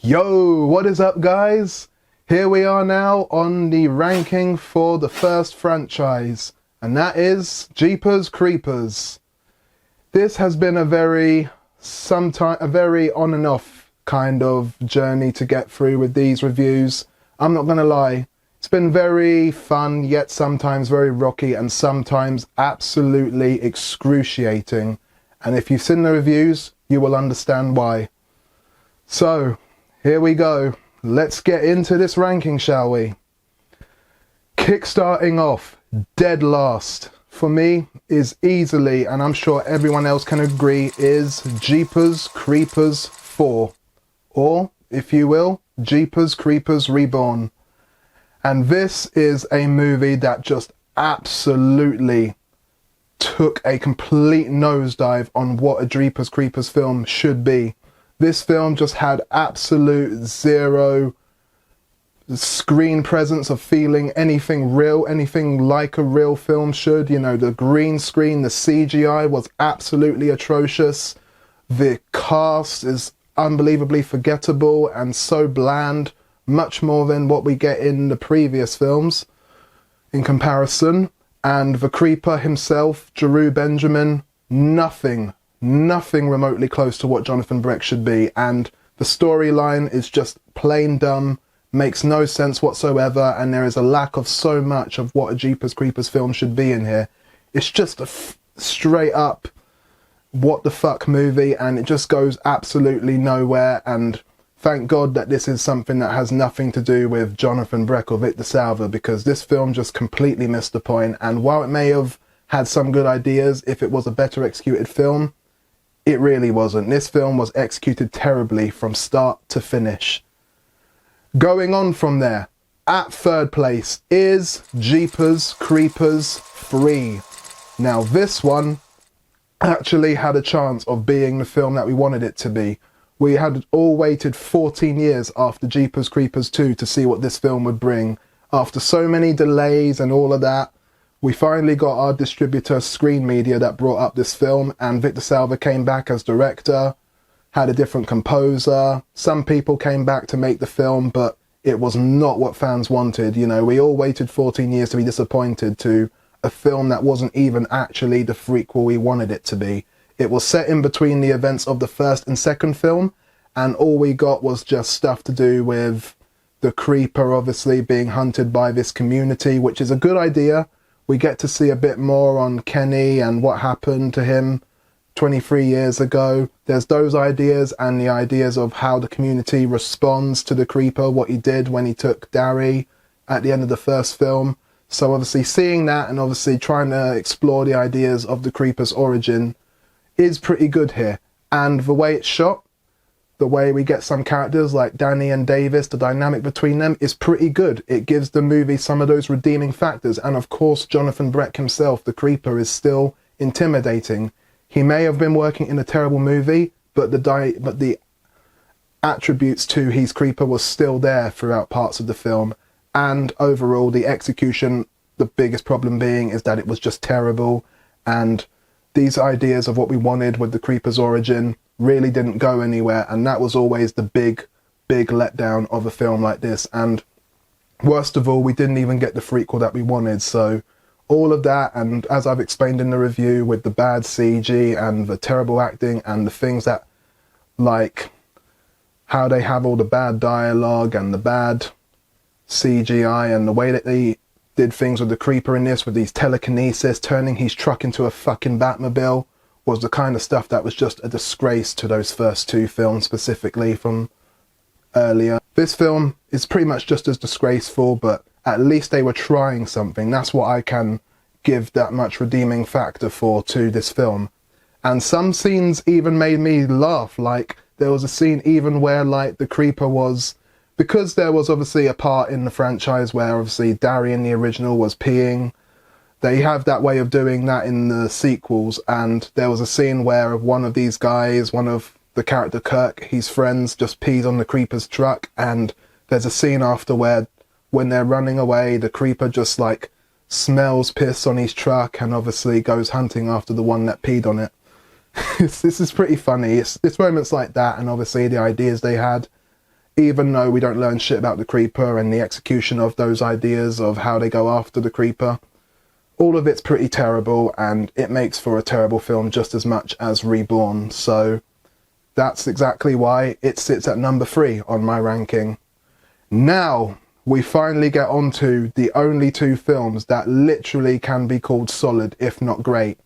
Yo, what is up guys? Here we are now on the ranking for the first franchise, and that is Jeepers Creepers. This has been a very on and off kind of journey to get through with these reviews. I'm not gonna lie, it's been very fun, yet sometimes very rocky and sometimes absolutely excruciating. And if you've seen the reviews, you will understand why. So, here we go. Let's get into this ranking, shall we? Kickstarting off, dead last, for me, is easily, and I'm sure everyone else can agree, is Jeepers Creepers 4. Or, if you will, Jeepers Creepers Reborn. And this is a movie that just absolutely took a complete nosedive on what a Jeepers Creepers film should be. This film just had absolute zero screen presence of feeling anything real, anything like a real film should. You know, the green screen, the CGI was absolutely atrocious. The cast is unbelievably forgettable and so bland, much more than what we get in the previous films in comparison. And the creeper himself, Jeru Benjamin, nothing remotely close to what Jonathan Breck should be, and the storyline is just plain dumb, makes no sense whatsoever, and there is a lack of so much of what a Jeepers Creepers film should be in here. It's just a straight up what the fuck movie, and it just goes absolutely nowhere. And thank God that this is something that has nothing to do with Jonathan Breck or Victor Salva, because this film just completely missed the point. And while it may have had some good ideas, if it was a better executed film, it really wasn't. This film was executed terribly from start to finish. Going on from there, at third place is Jeepers Creepers 3. Now this one actually had a chance of being the film that we wanted it to be. We had all waited 14 years after Jeepers Creepers 2 to see what this film would bring. After so many delays and all of that, we finally got our distributor Screen Media that brought up this film, and Victor Salva came back as director, had a different composer. Some people came back to make the film, but it was not what fans wanted. You know, we all waited 14 years to be disappointed to a film that wasn't even actually the prequel we wanted it to be. It was set in between the events of the first and second film, and all we got was just stuff to do with the creeper obviously being hunted by this community, which is a good idea. We get to see a bit more on Kenny and what happened to him 23 years ago. There's those ideas and the ideas of how the community responds to the creeper, what he did when he took Dari at the end of the first film. So obviously seeing that and obviously trying to explore the ideas of the creeper's origin is pretty good here. And the way it's shot, the way we get some characters like Danny and Davis, the dynamic between them is pretty good. It gives the movie some of those redeeming factors. And of course, Jonathan Breck himself, the creeper, is still intimidating. He may have been working in a terrible movie, but the attributes to his creeper was still there throughout parts of the film. And overall, the execution, the biggest problem being is that it was just terrible. And these ideas of what we wanted with the creeper's origin really didn't go anywhere, and that was always the big letdown of a film like this. And worst of all, we didn't even get the prequel that we wanted. So all of that, and as I've explained in the review, with the bad CG and the terrible acting and the things that, like how they have all the bad dialogue and the bad CGI and the way that they did things with the creeper in this, with these telekinesis, turning his truck into a fucking Batmobile, was the kind of stuff that was just a disgrace to those first two films, specifically from earlier. This film is pretty much just as disgraceful, but at least they were trying something. That's what I can give that much redeeming factor for to this film. And some scenes even made me laugh. Like, there was a scene even where, like, the creeper was... Because there was obviously a part in the franchise where obviously Dari in the original was peeing. They have that way of doing that in the sequels, and there was a scene where one of these guys, one of the character Kirk, his friends, just pees on the creeper's truck, and there's a scene after where when they're running away, the creeper just like smells piss on his truck and obviously goes hunting after the one that peed on it. This is pretty funny. It's moments like that, and obviously the ideas they had, even though we don't learn shit about the creeper and the execution of those ideas of how they go after the creeper, all of it's pretty terrible, and it makes for a terrible film just as much as Reborn. So that's exactly why it sits at number 3 on my ranking. Now we finally get onto the only 2 films that literally can be called solid, if not great.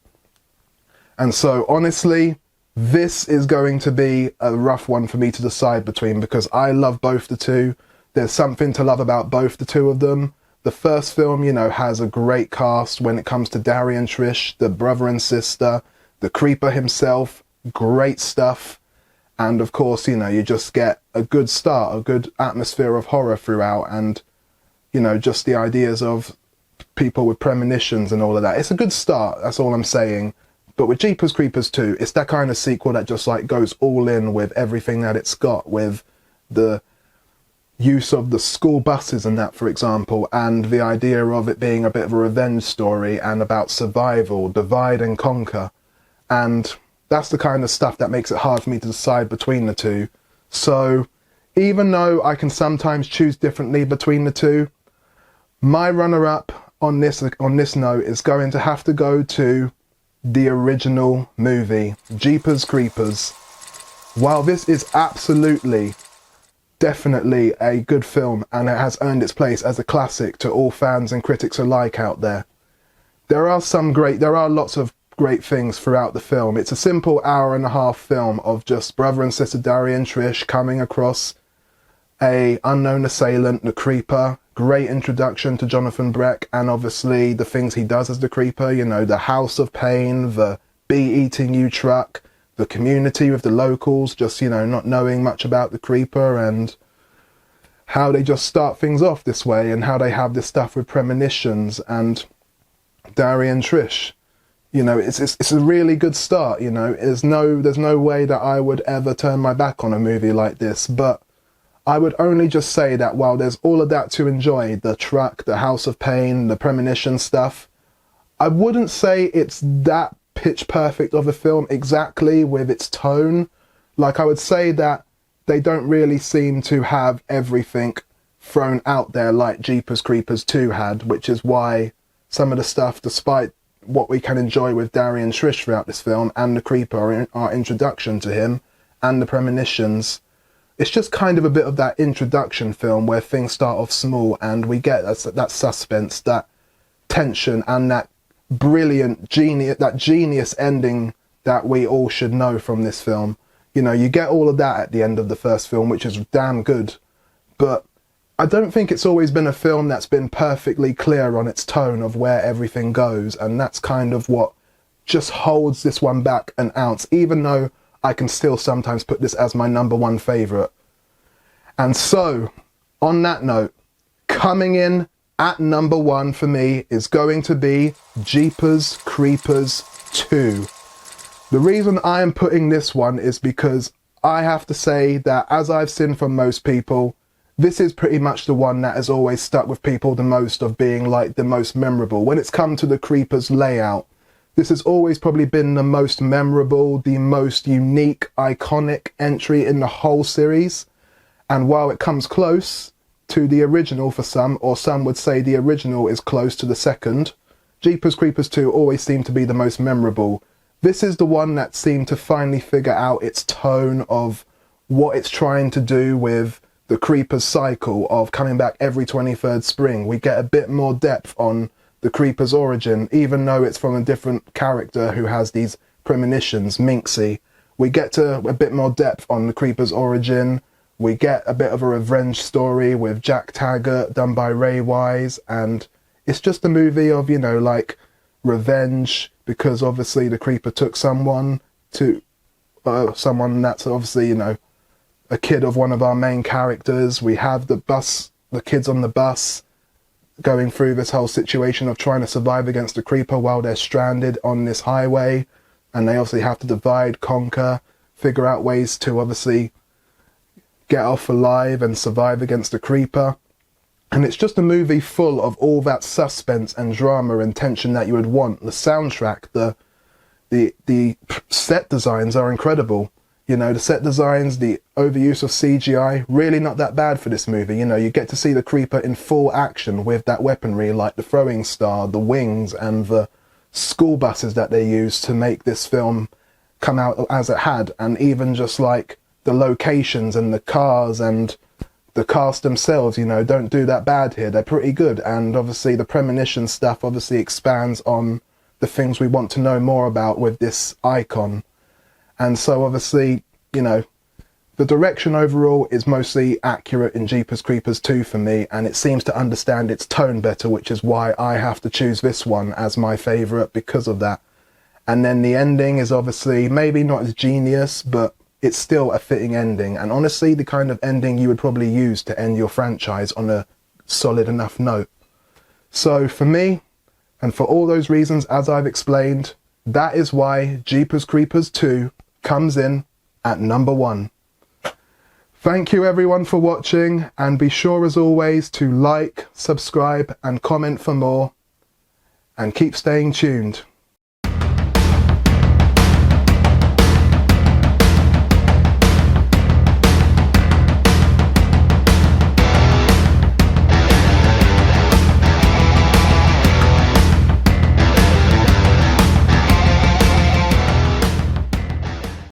And so honestly, this is going to be a rough one for me to decide between, because I love both the 2. There's something to love about both the 2 of them. The first film, you know, has a great cast when it comes to Darry and Trish, the brother and sister, the creeper himself, great stuff. And of course, you know, you just get a good start, a good atmosphere of horror throughout, and, you know, just the ideas of people with premonitions and all of that. It's a good start, that's all I'm saying. But with Jeepers Creepers 2, it's that kind of sequel that just like goes all in with everything that it's got, with the use of the school buses and that, for example, and the idea of it being a bit of a revenge story and about survival, divide and conquer. And that's the kind of stuff that makes it hard for me to decide between the 2. So even though I can sometimes choose differently between the 2, my runner-up on this note is going to have to go to the original movie, Jeepers Creepers. While this is absolutely, definitely a good film, and it has earned its place as a classic to all fans and critics alike out there, there are lots of great things throughout the film. It's a simple hour-and-a-half film of just brother and sister Darry and Trish coming across a unknown assailant, the creeper. Great introduction to Jonathan Breck, and obviously the things he does as the creeper, you know, the house of pain, the bee-eating-you truck, the community with the locals, just, you know, not knowing much about the creeper, and how they just start things off this way, and how they have this stuff with premonitions, and Darry and Trish. You know, it's a really good start, you know. There's no way that I would ever turn my back on a movie like this, but I would only just say that while there's all of that to enjoy, the truck, the house of pain, the premonition stuff, I wouldn't say it's that pitch perfect of a film exactly with its tone. Like, I would say that they don't really seem to have everything thrown out there like Jeepers Creepers 2 had, which is why some of the stuff, despite what we can enjoy with Darry and Trish throughout this film, and the creeper, our introduction to him, and the premonitions, it's just kind of a bit of that introduction film where things start off small and we get that suspense, that tension, and that brilliant genius ending that we all should know from this film. You know, you get all of that at the end of the first film, which is damn good. But I don't think it's always been a film that's been perfectly clear on its tone of where everything goes, and that's kind of what just holds this one back an ounce, even though I can still sometimes put this as my number 1 favourite. And so, on that note, coming in at number 1 for me is going to be Jeepers Creepers 2. The reason I am putting this one is because I have to say that, as I've seen from most people, this is pretty much the one that has always stuck with people the most, of being like the most memorable. When it's come to the Creepers layout, this has always probably been the most memorable, the most unique, iconic entry in the whole series. And while it comes close to the original for some, or some would say the original is close to the second, Jeepers Creepers 2 always seemed to be the most memorable. This is the one that seemed to finally figure out its tone of what it's trying to do with the Creeper's cycle of coming back every 23rd spring. We get a bit more depth on the Creeper's origin, even though it's from a different character who has these premonitions, Minxie. We get to a bit more depth on the Creeper's origin. We get a bit of a revenge story with Jack Taggart, done by Ray Wise, and it's just a movie of, you know, like, revenge, because obviously the Creeper took someone that's obviously, you know, a kid of one of our main characters. We have the kids on the bus going through this whole situation of trying to survive against the Creeper while they're stranded on this highway, and they obviously have to divide, conquer, figure out ways to obviously get off alive and survive against a creeper. And it's just a movie full of all that suspense and drama and tension that you would want. The soundtrack, the set designs are incredible. You know, the set designs, the overuse of CGI, really not that bad for this movie. You know, you get to see the creeper in full action with that weaponry like the throwing star, the wings, and the school buses that they used to make this film come out as it had. And even just like the locations and the cars and the cast themselves, you know, don't do that bad here. They're pretty good. And obviously the premonition stuff obviously expands on the things we want to know more about with this icon. And so obviously, you know, the direction overall is mostly accurate in Jeepers Creepers 2 for me, and it seems to understand its tone better, which is why I have to choose this one as my favourite because of that. And then the ending is obviously maybe not as genius, but it's still a fitting ending, and honestly the kind of ending you would probably use to end your franchise on a solid enough note. So for me, and for all those reasons as I've explained, that is why Jeepers Creepers 2 comes in at number 1. Thank you everyone for watching, and be sure as always to like, subscribe and comment for more, and keep staying tuned.